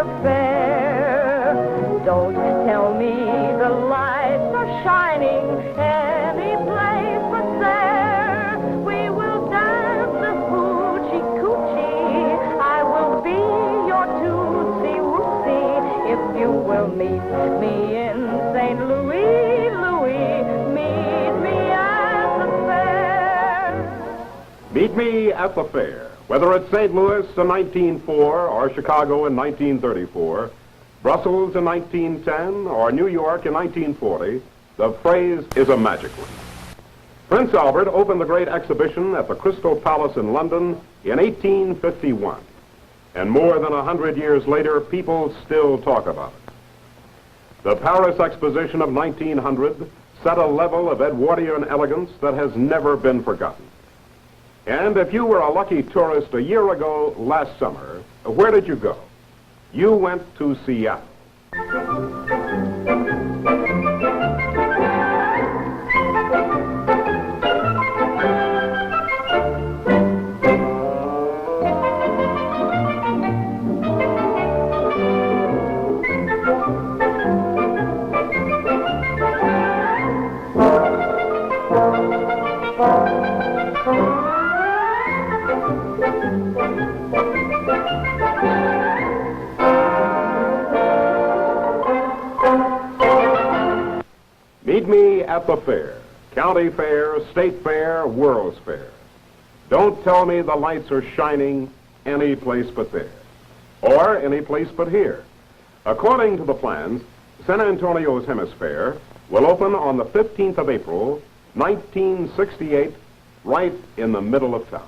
the fair. Don't tell me the lights are shining any place but there. We will dance the hoochie coochie. I will be your tootsie wootsie if you will meet me in St. Louis, Louis. Meet me at the fair. Meet me at the fair. Whether it's St. Louis in 1904 or Chicago in 1934, Brussels in 1910 or New York in 1940, the phrase is a magic one. Prince Albert opened the great exhibition at the Crystal Palace in London in 1851. And more than 100 years later, people still talk about it. The Paris Exposition of 1900 set a level of Edwardian elegance that has never been forgotten. And if you were a lucky tourist a year ago last summer, where did you go? You went to Seattle. Meet me at the fair. County fair, state fair, World's fair. Don't tell me the lights are shining any place but there. Or any place but here. According to the plans, San Antonio's HemisFair will open on the 15th of April, 1968, right in the middle of town.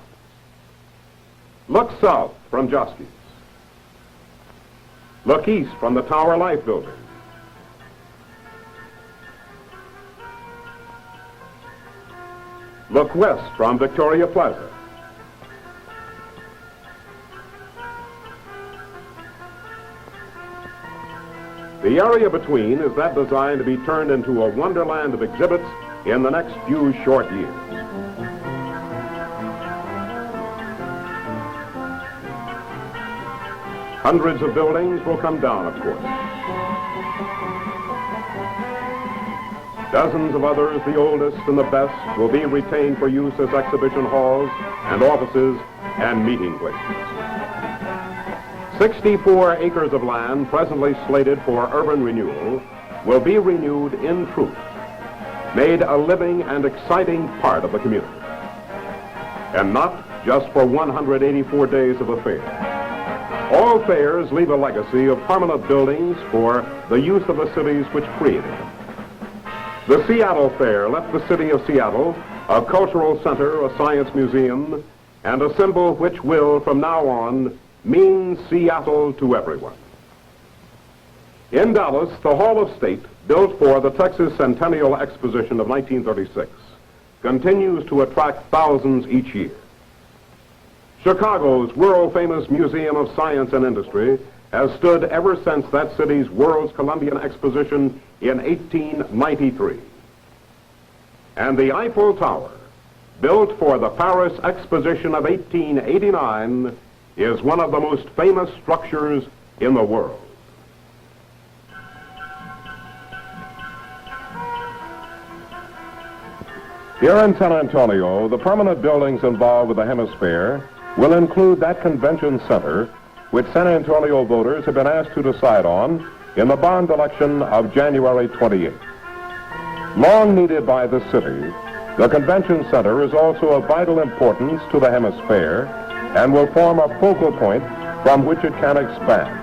Look south from Joski's. Look east from the Tower Life building. Look west from Victoria Plaza. The area between is that designed to be turned into a wonderland of exhibits in the next few short years. Hundreds of buildings will come down, of course. Dozens of others, the oldest and the best, will be retained for use as exhibition halls and offices and meeting places. 64 acres of land presently slated for urban renewal will be renewed in truth, made a living and exciting part of the community. And not just for 184 days of a fair. All fairs leave a legacy of permanent buildings for the use of the cities which created them. The Seattle Fair left the city of Seattle a cultural center, a science museum, and a symbol which will, from now on, mean Seattle to everyone. In Dallas, the Hall of State, built for the Texas Centennial Exposition of 1936, continues to attract thousands each year. Chicago's world-famous Museum of Science and Industry has stood ever since that city's World's Columbian Exposition in 1893. And the Eiffel Tower, built for the Paris Exposition of 1889, is one of the most famous structures in the world. Here in San Antonio, the permanent buildings involved with the HemisFair will include that convention center which San Antonio voters have been asked to decide on in the bond election of January 28th. Long needed by the city, the convention center is also of vital importance to the HemisFair and will form a focal point from which it can expand.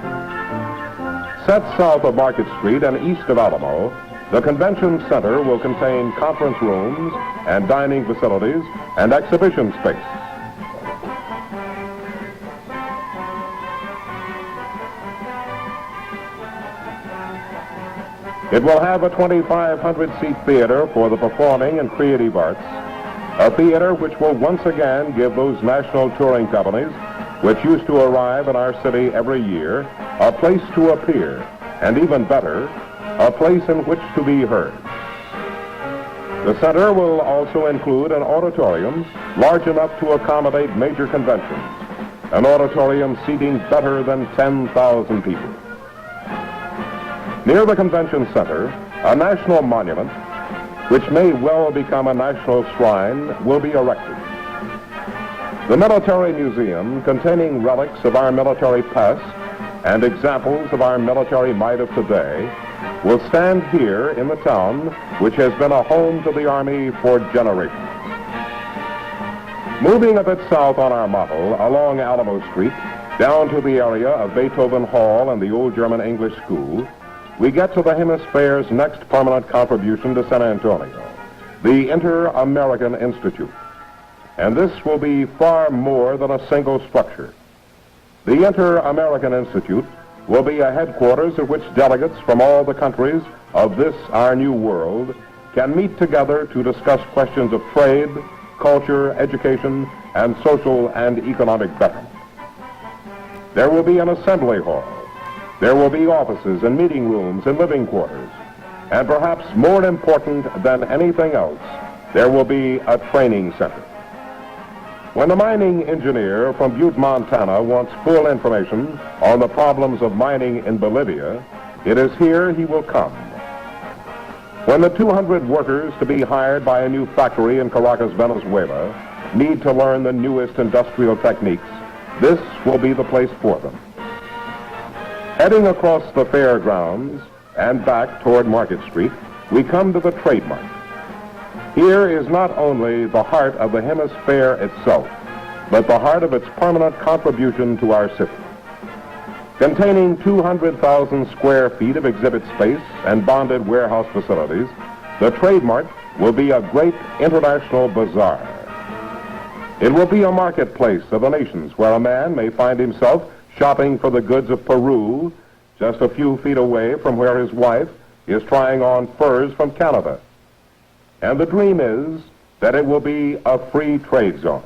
Set south of Market Street and east of Alamo, the convention center will contain conference rooms and dining facilities and exhibition space. It will have a 2,500-seat theater for the performing and creative arts, a theater which will once again give those national touring companies which used to arrive in our city every year a place to appear, and even better, a place in which to be heard. The center will also include an auditorium large enough to accommodate major conventions, an auditorium seating better than 10,000 people. Near the convention center, a national monument, which may well become a national shrine, will be erected. The Military Museum, containing relics of our military past and examples of our military might of today, will stand here in the town, which has been a home to the Army for generations. Moving a bit south on our model, along Alamo Street, down to the area of Beethoven Hall and the Old German English School, we get to the HemisFair's next permanent contribution to San Antonio, the Inter-American Institute. And this will be far more than a single structure. The Inter-American Institute will be a headquarters at which delegates from all the countries of this, our new world, can meet together to discuss questions of trade, culture, education, and social and economic betterment. There will be an assembly hall. There will be offices and meeting rooms and living quarters. And perhaps more important than anything else, there will be a training center. When the mining engineer from Butte, Montana wants full information on the problems of mining in Bolivia, it is here he will come. When the 200 workers to be hired by a new factory in Caracas, Venezuela, need to learn the newest industrial techniques, this will be the place for them. Heading across the fairgrounds and back toward Market Street, we come to the Trade Mart. Here is not only the heart of the HemisFair itself, but the heart of its permanent contribution to our city. Containing 200,000 square feet of exhibit space and bonded warehouse facilities, the Trade Mart will be a great international bazaar. It will be a marketplace of the nations where a man may find himself shopping for the goods of Peru, just a few feet away from where his wife is trying on furs from Canada. And the dream is that it will be a free trade zone.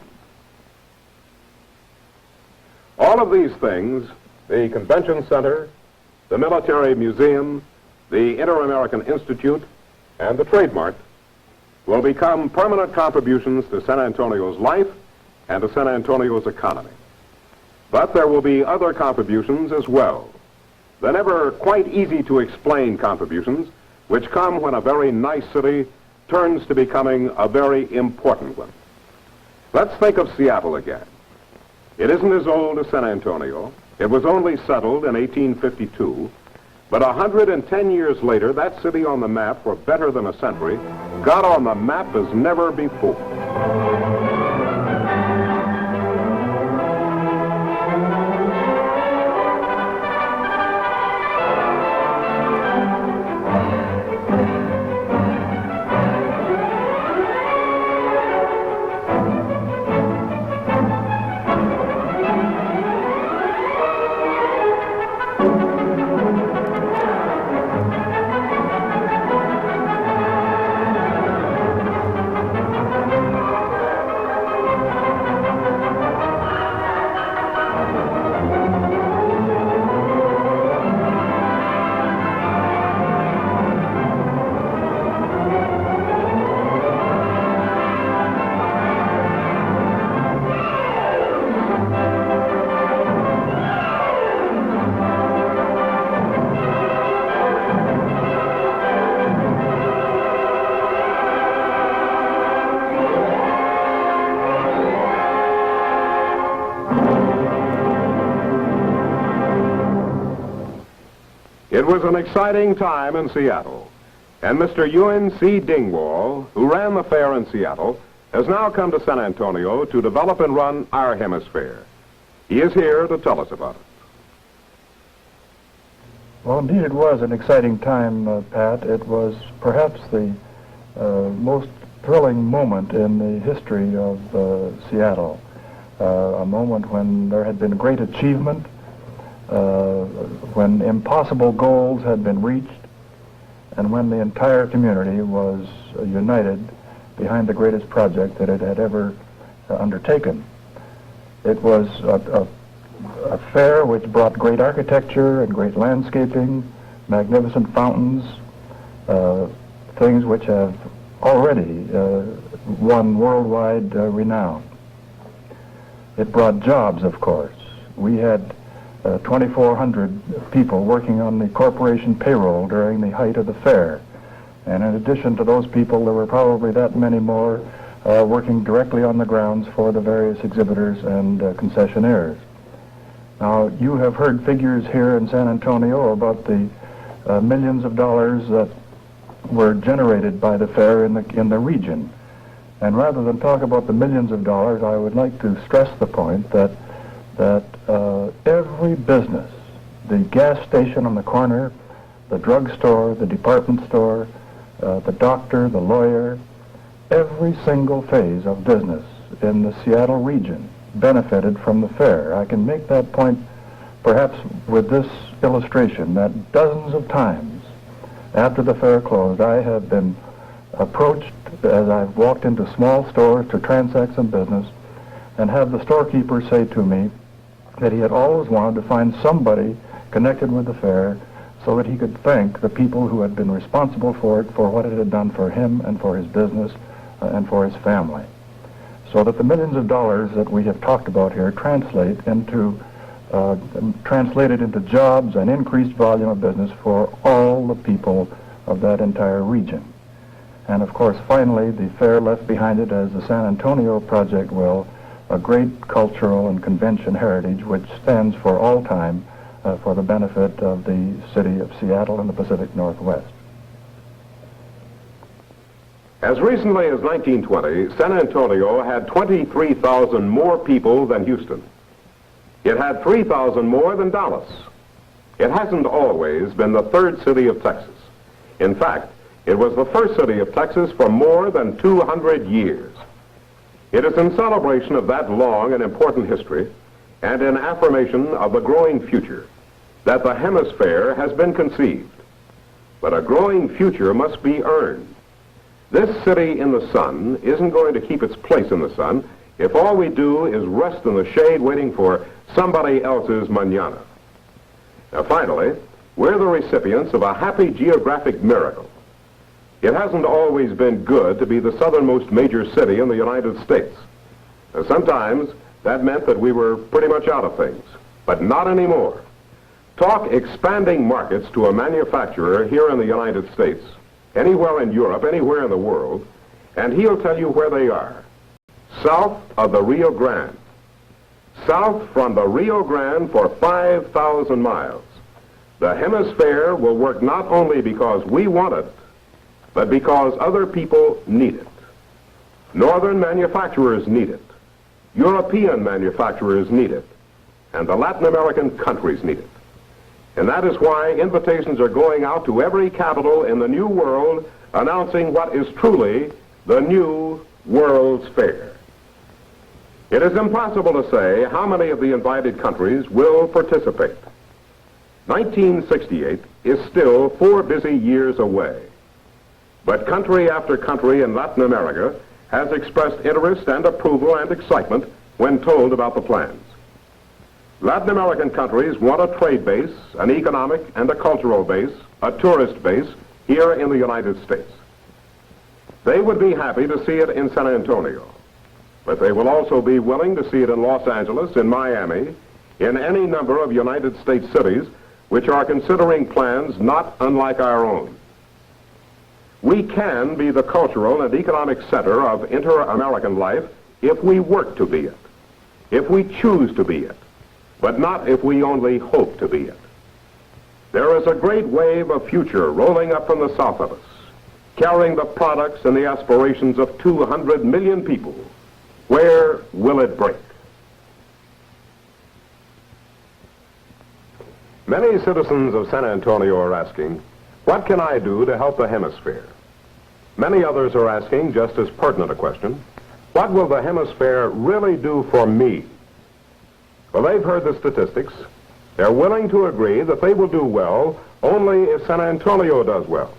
All of these things, the Convention Center, the Military Museum, the Inter-American Institute, and the Trade Mart, will become permanent contributions to San Antonio's life and to San Antonio's economy. But there will be other contributions as well. The never quite easy to explain contributions, which come when a very nice city turns to becoming a very important one. Let's think of Seattle again. It isn't as old as San Antonio. It was only settled in 1852, but 110 years later, that city on the map for better than a century got on the map as never before. It was an exciting time in Seattle, and Mr. Ewan C. Dingwall, who ran the fair in Seattle, has now come to San Antonio to develop and run our HemisFair. He is here to tell us about it. Well, indeed, it was an exciting time, Pat. It was perhaps the most thrilling moment in the history of Seattle, a moment when there had been great achievement, when impossible goals had been reached, and when the entire community was united behind the greatest project that it had ever undertaken. It was a fair which brought great architecture and great landscaping, magnificent fountains, things which have already won worldwide renown. It brought jobs, of course. We had 2,400 people working on the corporation payroll during the height of the fair. And in addition to those people, there were probably that many more working directly on the grounds for the various exhibitors and concessionaires. Now, you have heard figures here in San Antonio about the millions of dollars that were generated by the fair in the region. And rather than talk about the millions of dollars, I would like to stress the point that every business, the gas station on the corner, the drugstore, the department store, the doctor, the lawyer, every single phase of business in the Seattle region benefited from the fair. I can make that point perhaps with this illustration, that dozens of times after the fair closed, I have been approached as I've walked into small stores to transact some business and have the storekeeper say to me that he had always wanted to find somebody connected with the fair so that he could thank the people who had been responsible for it, for what it had done for him and for his business and for his family. So that the millions of dollars that we have talked about here translated into jobs and increased volume of business for all the people of that entire region. And of course, finally, the fair left behind it, as the San Antonio project will, a great cultural and convention heritage which stands for all time for the benefit of the city of Seattle and the Pacific Northwest. As recently as 1920, San Antonio had 23,000 more people than Houston. It had 3,000 more than Dallas. It hasn't always been the third city of Texas. In fact, it was the first city of Texas for more than 200 years. It is in celebration of that long and important history and in affirmation of the growing future that the HemisFair has been conceived. But a growing future must be earned. This city in the sun isn't going to keep its place in the sun if all we do is rest in the shade waiting for somebody else's mañana. Now finally, we're the recipients of a happy geographic miracle. It hasn't always been good to be the southernmost major city in the United States. Now, sometimes that meant that we were pretty much out of things, but not anymore. Talk expanding markets to a manufacturer here in the United States, anywhere in Europe, anywhere in the world, and he'll tell you where they are. South of the Rio Grande. South from the Rio Grande for 5,000 miles. The HemisFair will work not only because we want it, but because other people need it. Northern manufacturers need it. European manufacturers need it. And the Latin American countries need it. And that is why invitations are going out to every capital in the New World announcing what is truly the new World's Fair. It is impossible to say how many of the invited countries will participate. 1968 is still 4 busy years away. But country after country in Latin America has expressed interest and approval and excitement when told about the plans. Latin American countries want a trade base, an economic and a cultural base, a tourist base here in the United States. They would be happy to see it in San Antonio, but they will also be willing to see it in Los Angeles, in Miami, in any number of United States cities which are considering plans not unlike our own. We can be the cultural and economic center of inter-American life if we work to be it, if we choose to be it, but not if we only hope to be it. There is a great wave of future rolling up from the south of us, carrying the products and the aspirations of 200 million people. Where will it break? Many citizens of San Antonio are asking, what can I do to help the HemisFair? Many others are asking just as pertinent a question, what will the HemisFair really do for me? Well, they've heard the statistics. They're willing to agree that they will do well only if San Antonio does well.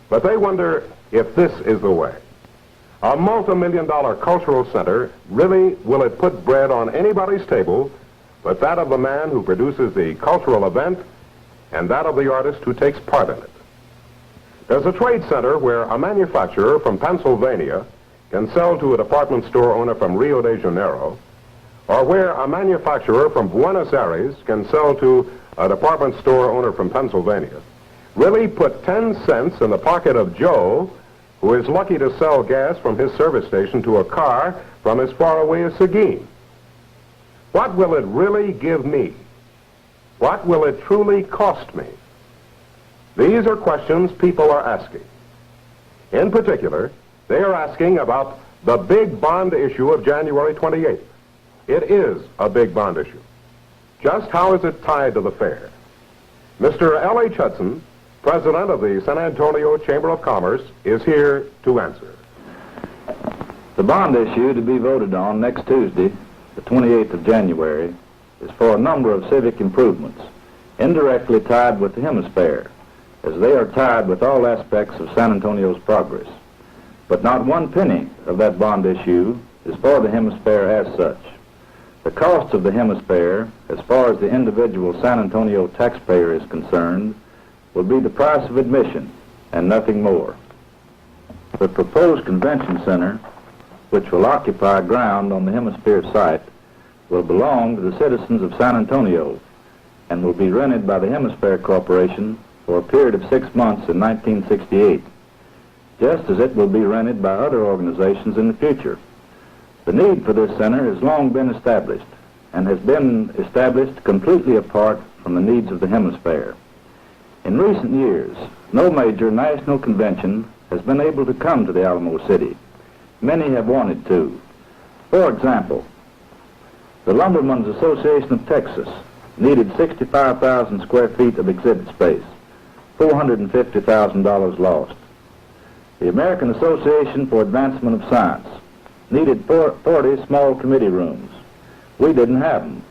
But they wonder if this is the way. A multi-million-dollar cultural center, really will it put bread on anybody's table but that of the man who produces the cultural event and that of the artist who takes part in it? There's a trade center where a manufacturer from Pennsylvania can sell to a department store owner from Rio de Janeiro or where a manufacturer from Buenos Aires can sell to a department store owner from Pennsylvania, really put 10 cents in the pocket of Joe, who is lucky to sell gas from his service station to a car from as far away as Seguin? What will it really give me? What will it truly cost me? These are questions people are asking. In particular, they are asking about the big bond issue of January 28th. It is a big bond issue. Just how is it tied to the fair? Mr. L.H. Hudson, president of the San Antonio Chamber of Commerce, is here to answer. The bond issue to be voted on next Tuesday, the 28th of January, is for a number of civic improvements, indirectly tied with the HemisFair, as they are tied with all aspects of San Antonio's progress. But not one penny of that bond issue is for the HemisFair as such. The cost of the HemisFair, as far as the individual San Antonio taxpayer is concerned, will be the price of admission and nothing more. The proposed convention center, which will occupy ground on the HemisFair site, will belong to the citizens of San Antonio and will be rented by the HemisFair Corporation for a period of 6 months in 1968, just as it will be rented by other organizations in the future. The need for this center has long been established and has been established completely apart from the needs of the HemisFair. In recent years, no major national convention has been able to come to the Alamo City. Many have wanted to. For example, the Lumbermen's Association of Texas needed 65,000 square feet of exhibit space, $450,000 lost. The American Association for Advancement of Science needed 40 small committee rooms. We didn't have them.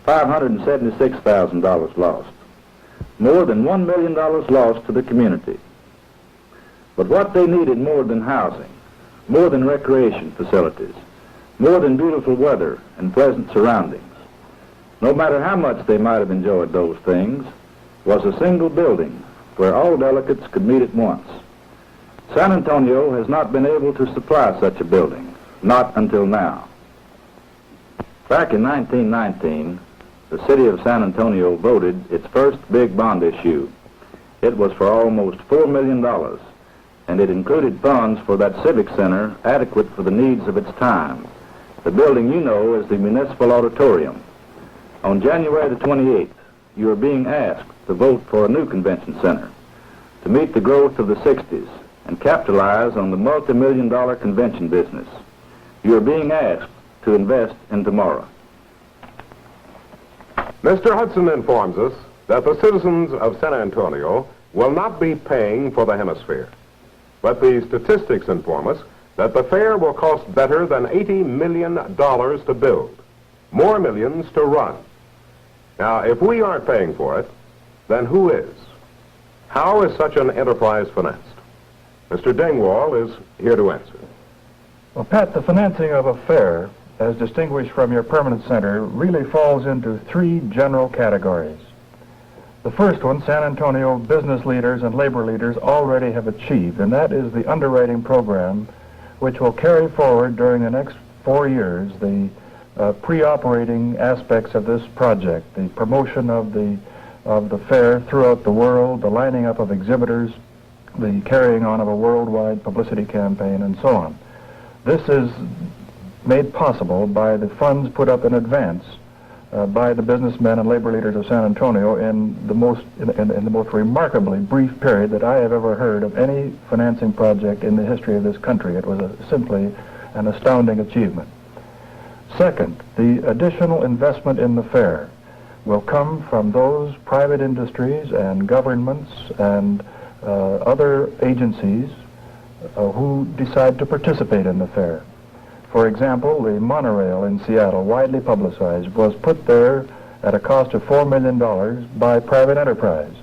$576,000 lost. More than $1 million lost to the community. But what they needed more than housing, more than recreation facilities, more than beautiful weather and pleasant surroundings, no matter how much they might have enjoyed those things, was a single building where all delegates could meet at once. San Antonio has not been able to supply such a building, not until now. Back in 1919, the city of San Antonio voted its first big bond issue. It was for almost $4 million, and it included funds for that civic center adequate for the needs of its time. The building you know is the Municipal Auditorium. On January the 28th, you are being asked to vote for a new convention center to meet the growth of the 60s and capitalize on the multi-million-dollar convention business. You are being asked to invest in tomorrow. Mr. Hudson informs us that the citizens of San Antonio will not be paying for the HemisFair, but the statistics inform us that the fair will cost better than $80 million to build, more millions to run. Now, if we aren't paying for it, then who is? How is such an enterprise financed? Mr. Dingwall is here to answer. Well, Pat, the financing of a fair, as distinguished from your permanent center, really falls into three general categories. The first one, San Antonio business leaders and labor leaders already have achieved, and that is the underwriting program which will carry forward during the next 4 years the pre-operating aspects of this project, the promotion of the fair throughout the world, the lining up of exhibitors, the carrying on of a worldwide publicity campaign, and so on. This is made possible by the funds put up in advance by the businessmen and labor leaders of San Antonio in the most remarkably brief period that I have ever heard of any financing project in the history of this country. It was simply an astounding achievement. Second, the additional investment in the fair will come from those private industries and governments and other agencies who decide to participate in the fair. For example, the monorail in Seattle, widely publicized, was put there at a cost of $4 million by private enterprise.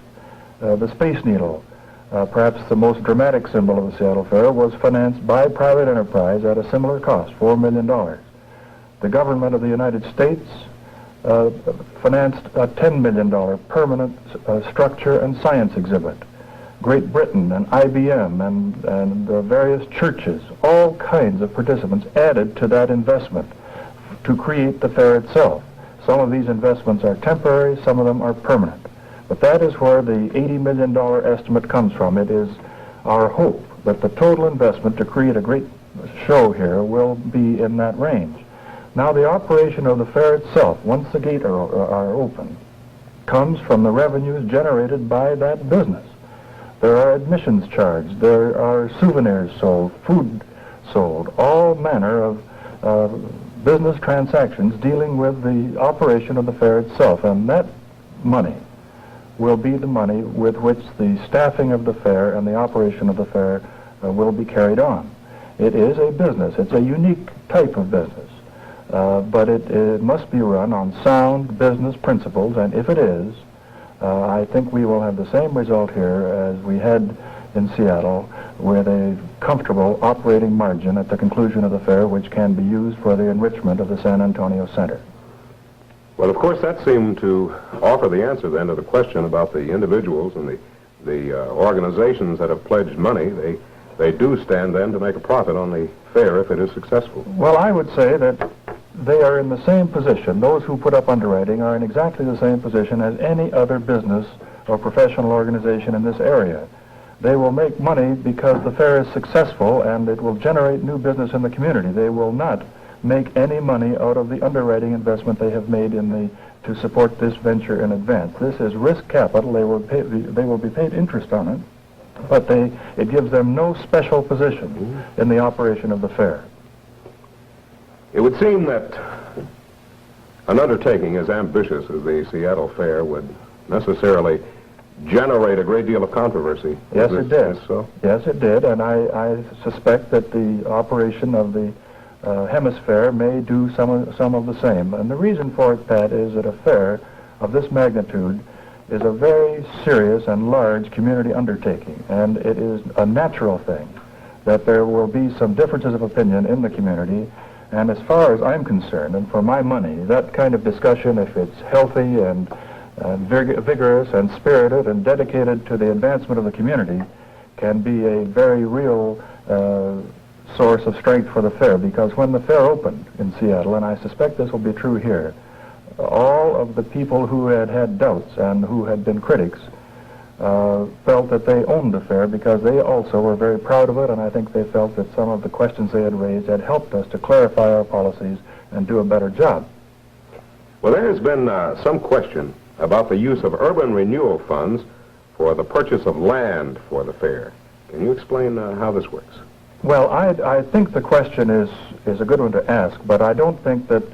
The Space Needle, perhaps the most dramatic symbol of the Seattle Fair, was financed by private enterprise at a similar cost, $4 million. The government of the United States financed a $10 million permanent structure and science exhibit. Great Britain and IBM and various churches, all kinds of participants added to that investment to create the fair itself. Some of these investments are temporary, some of them are permanent. But that is where the $80 million estimate comes from. It is our hope that the total investment to create a great show here will be in that range. Now, the operation of the fair itself, once the gates are open, comes from the revenues generated by that business. There are admissions charged, there are souvenirs sold, food sold, all manner of business transactions dealing with the operation of the fair itself, and that money will be the money with which the staffing of the fair and the operation of the fair will be carried on. It is a business. It's a unique type of business, but it must be run on sound business principles, and if it is, I think we will have the same result here as we had in Seattle, with a comfortable operating margin at the conclusion of the fair, which can be used for the enrichment of the San Antonio Center. Well, of course, that seemed to offer the answer then to the question about the individuals and the organizations that have pledged money. They do stand then to make a profit on the fair if it is successful. Well, I would say that they are in the same position. Those who put up underwriting are in exactly the same position as any other business or professional organization in this area. They will make money because the fair is successful and it will generate new business in the community. They will not make any money out of the underwriting investment they have made to support this venture in advance. This is risk capital. They will be paid interest on it, but it gives them no special position in the operation of the fair. It would seem that an undertaking as ambitious as the Seattle Fair would necessarily generate a great deal of controversy. Yes, it did. So? Yes, it did, and I suspect that the operation of the HemisFair may do some of the same. And the reason for that is that a fair of this magnitude is a very serious and large community undertaking, and it is a natural thing that there will be some differences of opinion in the community. And as far as I'm concerned, and for my money, that kind of discussion, if it's healthy and vigorous and spirited and dedicated to the advancement of the community, can be a very real source of strength for the fair, because when the fair opened in Seattle, and I suspect this will be true here, all of the people who had doubts and who had been critics felt that they owned the fair because they also were very proud of it, and I think they felt that some of the questions they had raised had helped us to clarify our policies and do a better job. Well, there has been some question about the use of urban renewal funds for the purchase of land for the fair. Can you explain how this works? Well, I think the question is a good one to ask, but I don't think it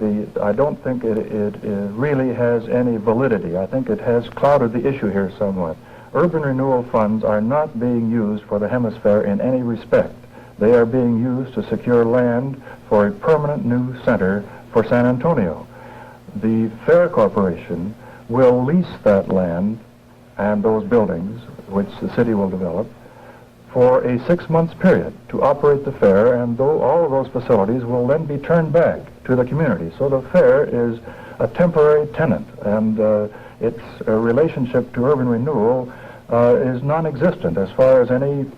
really has any validity. I think it has clouded the issue here somewhat. Urban renewal funds are not being used for the HemisFair in any respect. They are being used to secure land for a permanent new center for San Antonio. The Fair Corporation will lease that land and those buildings, which the city will develop, for a 6-month period to operate the fair, and all of those facilities will then be turned back to the community. So the fair is a temporary tenant, and its relationship to urban renewal is non-existent as far as any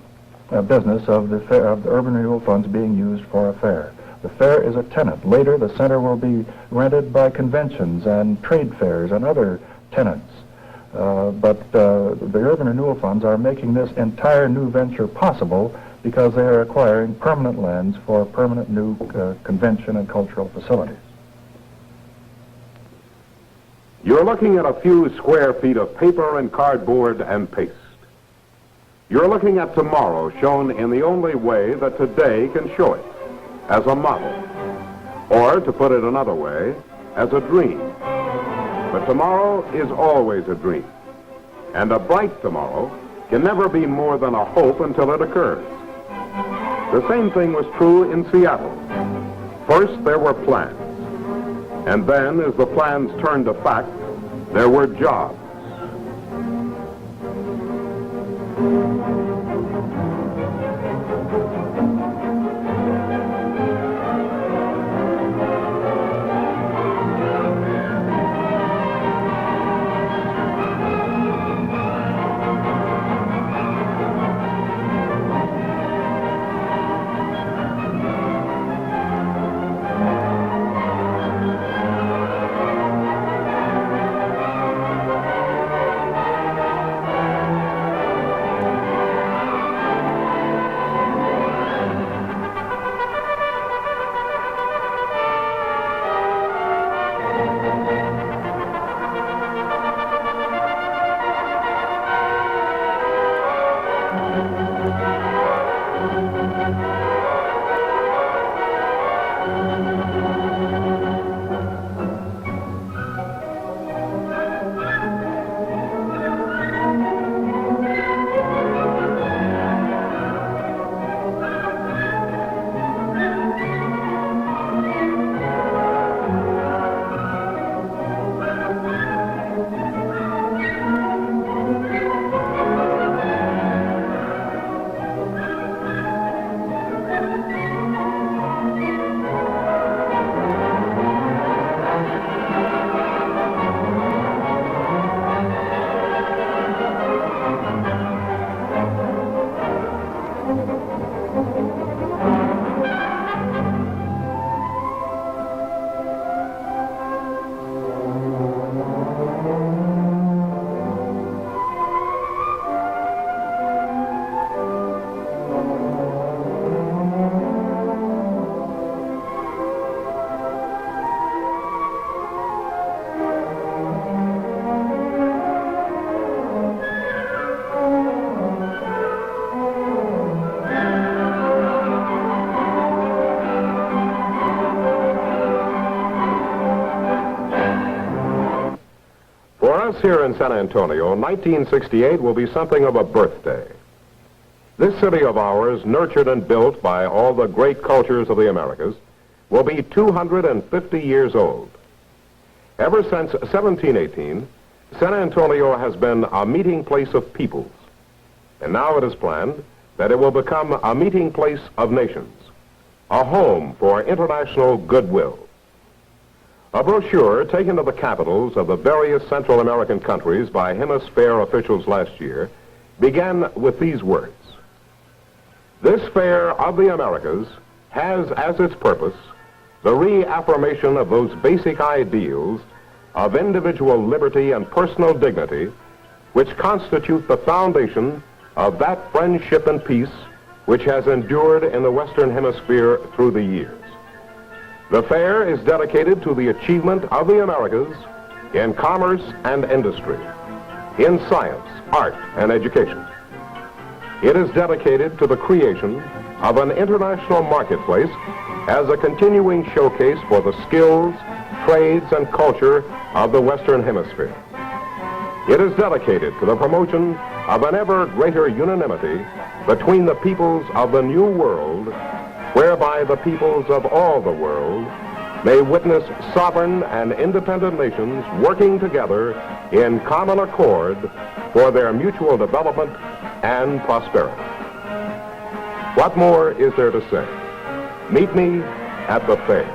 business of the urban renewal funds being used for a fair. The fair is a tenant. Later, the center will be rented by conventions and trade fairs and other tenants. But the urban renewal funds are making this entire new venture possible because they are acquiring permanent lands for permanent new convention and cultural facilities. You're looking at a few square feet of paper and cardboard and paste. You're looking at tomorrow shown in the only way that today can show it, as a model. Or, to put it another way, as a dream. But tomorrow is always a dream. And a bright tomorrow can never be more than a hope until it occurs. The same thing was true in Seattle. First, there were plans. And then, as the plans turned to fact, there were jobs. us here in San Antonio, 1968 will be something of a birthday. This city of ours, nurtured and built by all the great cultures of the Americas, will be 250 years old. Ever since 1718, San Antonio has been a meeting place of peoples, and now it is planned that it will become a meeting place of nations, a home for international goodwill. A brochure taken to the capitals of the various Central American countries by HemisFair officials last year began with these words: "This fair of the Americas has as its purpose the reaffirmation of those basic ideals of individual liberty and personal dignity which constitute the foundation of that friendship and peace which has endured in the Western Hemisphere through the years. The fair is dedicated to the achievement of the Americas in commerce and industry, in science, art, and education. It is dedicated to the creation of an international marketplace as a continuing showcase for the skills, trades, and culture of the Western Hemisphere. It is dedicated to the promotion of an ever greater unanimity between the peoples of the New World, whereby the peoples of all the world may witness sovereign and independent nations working together in common accord for their mutual development and prosperity." What more is there to say? Meet me at the fair.